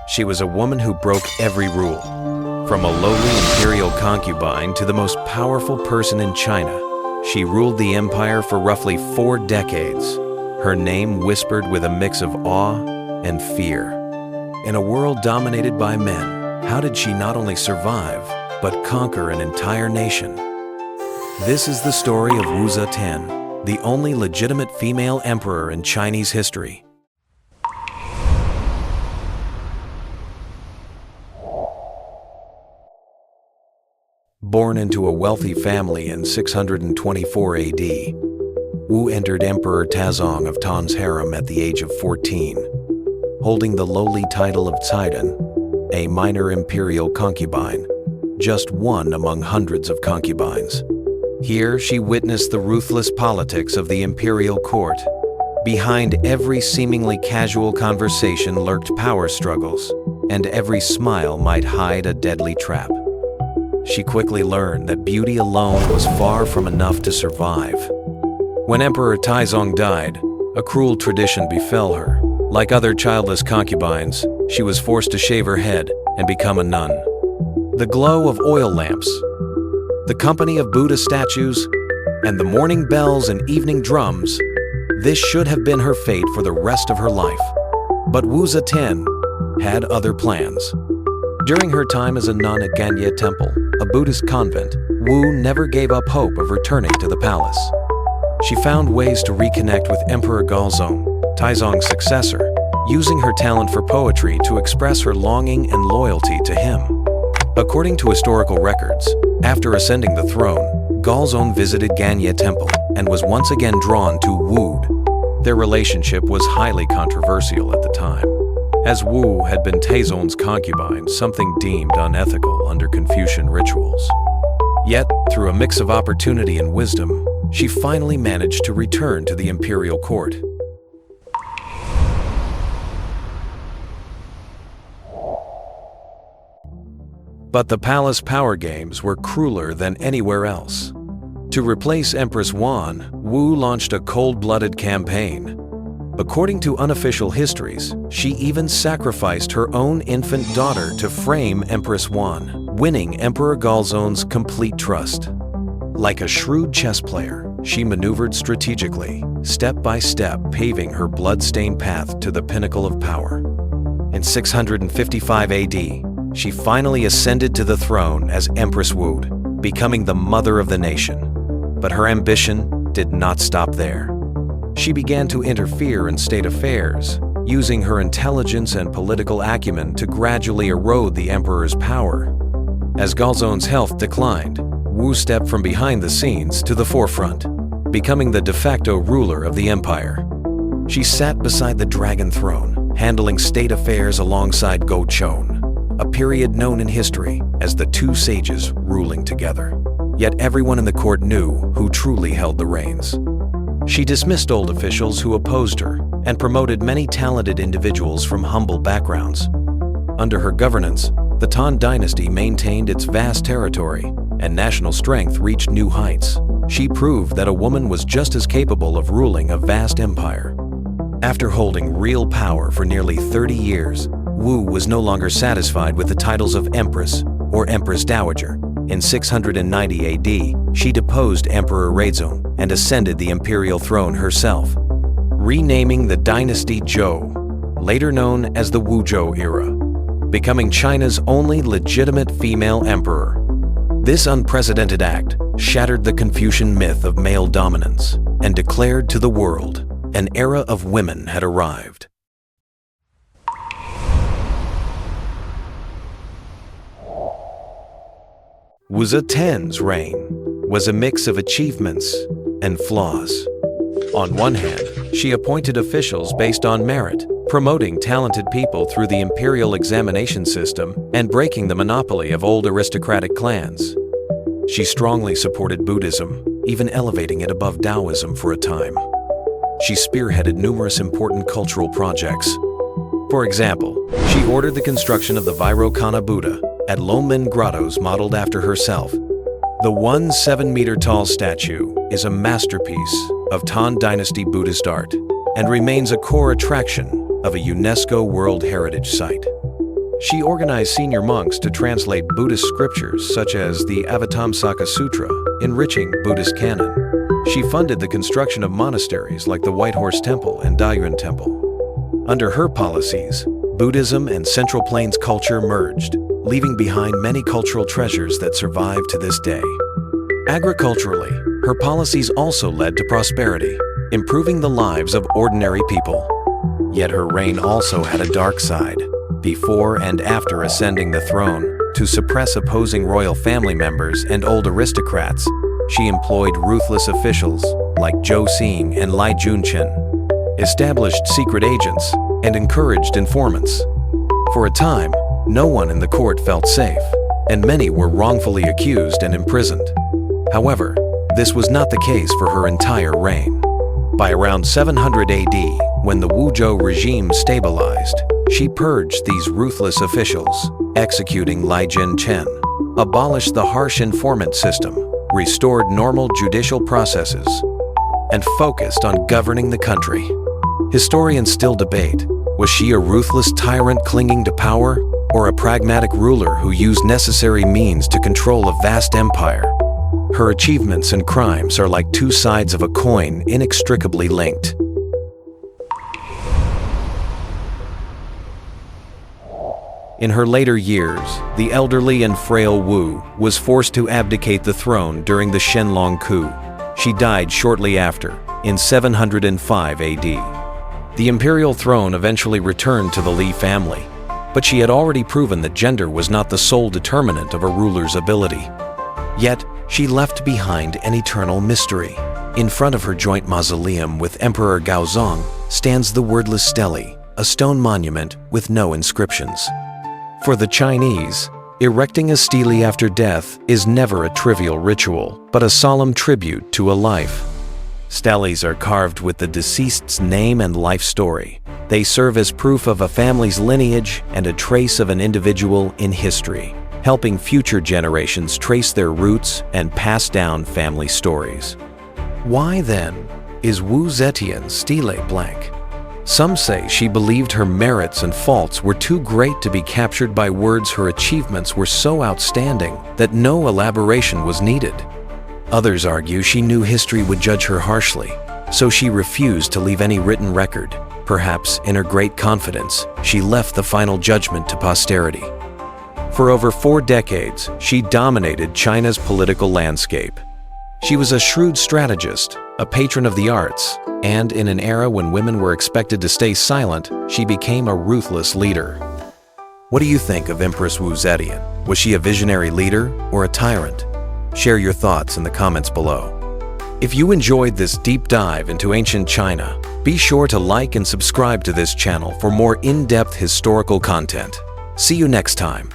She was a woman who broke every rule. From a lowly imperial concubine to the most powerful person in China, she ruled the empire for roughly 4 decades. Her name whispered with a mix of awe and fear. In a world dominated by men, how did she not only survive, but conquer an entire nation? This is the story of Wu Zetian, the only legitimate female emperor in Chinese history. Born into a wealthy family in 624 AD, Wu entered Emperor Tazong of Tang's harem at the age of 14, holding the lowly title of Caidan, a minor imperial concubine, just one among hundreds of concubines. Here, she witnessed the ruthless politics of the imperial court. Behind every seemingly casual conversation lurked power struggles, and every smile might hide a deadly trap. She quickly learned that beauty alone was far from enough to survive. When Emperor Taizong died, a cruel tradition befell her. Like other childless concubines, she was forced to shave her head and become a nun. The glow of oil lamps, the company of Buddha statues, and the morning bells and evening drums, this should have been her fate for the rest of her life. But Wu Zetian had other plans. During her time as a nun at Ganye Temple, a Buddhist convent, Wu never gave up hope of returning to the palace. She found ways to reconnect with Emperor Gaozong, Taizong's successor, using her talent for poetry to express her longing and loyalty to him. According to historical records, after ascending the throne, Gaozong visited Ganye Temple and was once again drawn to Wu. Their relationship was highly controversial at the time, as Wu had been Taizong's concubine, something deemed unethical under Confucian rituals. Yet, through a mix of opportunity and wisdom, she finally managed to return to the imperial court. But the palace power games were crueler than anywhere else. To replace Empress Wan, Wu launched a cold-blooded campaign. According to unofficial histories, she even sacrificed her own infant daughter to frame Empress Wan, winning Emperor Gaozong's complete trust. Like a shrewd chess player, she maneuvered strategically, step by step, paving her blood-stained path to the pinnacle of power. In 655 AD, she finally ascended to the throne as Empress Wu, becoming the mother of the nation. But her ambition did not stop there. She began to interfere in state affairs, using her intelligence and political acumen to gradually erode the emperor's power. As Gaozong's health declined, Wu stepped from behind the scenes to the forefront, becoming the de facto ruler of the empire. She sat beside the dragon throne, handling state affairs alongside Gochon, a period known in history as the two sages ruling together. Yet everyone in the court knew who truly held the reins. She dismissed old officials who opposed her and promoted many talented individuals from humble backgrounds. Under her governance, the Tang dynasty maintained its vast territory, and national strength reached new heights. She proved that a woman was just as capable of ruling a vast empire. After holding real power for nearly 30 years, Wu was no longer satisfied with the titles of Empress or Empress Dowager. In 690 AD, she deposed Emperor Redzong and ascended the imperial throne herself, renaming the dynasty Zhou, later known as the Wuzhou era, becoming China's only legitimate female emperor. This unprecedented act shattered the Confucian myth of male dominance and declared to the world an era of women had arrived. Wu Zetian's reign was a mix of achievements and flaws. On one hand, she appointed officials based on merit, promoting talented people through the imperial examination system and breaking the monopoly of old aristocratic clans. She strongly supported Buddhism, even elevating it above Taoism for a time. She spearheaded numerous important cultural projects. For example, she ordered the construction of the Vairocana Buddha at Lonmin Grottos modeled after herself. The 7-meter-tall statue is a masterpiece of Tang Dynasty Buddhist art and remains a core attraction of a UNESCO World Heritage Site. She organized senior monks to translate Buddhist scriptures such as the Avatamsaka Sutra, enriching Buddhist canon. She funded the construction of monasteries like the White Horse Temple and Dayuan Temple. Under her policies, Buddhism and Central Plains culture merged, leaving behind many cultural treasures that survive to this day. Agriculturally, her policies also led to prosperity, improving the lives of ordinary people. Yet her reign also had a dark side. Before and after ascending the throne, to suppress opposing royal family members and old aristocrats, she employed ruthless officials like Zhou Xing and Lai Junchen, established secret agents, and encouraged informants. For a time, no one in the court felt safe, and many were wrongfully accused and imprisoned. However, this was not the case for her entire reign. By around 700 AD, when the Wuzhou regime stabilized, she purged these ruthless officials, executing Lai Junchen, abolished the harsh informant system, restored normal judicial processes, and focused on governing the country. Historians still debate, was she a ruthless tyrant clinging to power, or a pragmatic ruler who used necessary means to control a vast empire? Her achievements and crimes are like two sides of a coin inextricably linked. In her later years, the elderly and frail Wu was forced to abdicate the throne during the Shenlong coup. She died shortly after, in 705 AD. The imperial throne eventually returned to the Li family, but she had already proven that gender was not the sole determinant of a ruler's ability. Yet, she left behind an eternal mystery. In front of her joint mausoleum with Emperor Gaozong stands the wordless stele, a stone monument with no inscriptions. For the Chinese, erecting a stele after death is never a trivial ritual, but a solemn tribute to a life. Steles are carved with the deceased's name and life story. They serve as proof of a family's lineage and a trace of an individual in history, helping future generations trace their roots and pass down family stories. Why then is Wu Zetian's stele blank? Some say she believed her merits and faults were too great to be captured by words. Her achievements were so outstanding that no elaboration was needed. Others argue she knew history would judge her harshly, so she refused to leave any written record. Perhaps in her great confidence, she left the final judgment to posterity. For over 4 decades, she dominated China's political landscape. She was a shrewd strategist, a patron of the arts, and in an era when women were expected to stay silent, she became a ruthless leader. What do you think of Empress Wu Zetian? Was she a visionary leader or a tyrant? Share your thoughts in the comments below. If you enjoyed this deep dive into ancient China, be sure to like and subscribe to this channel for more in-depth historical content. See you next time.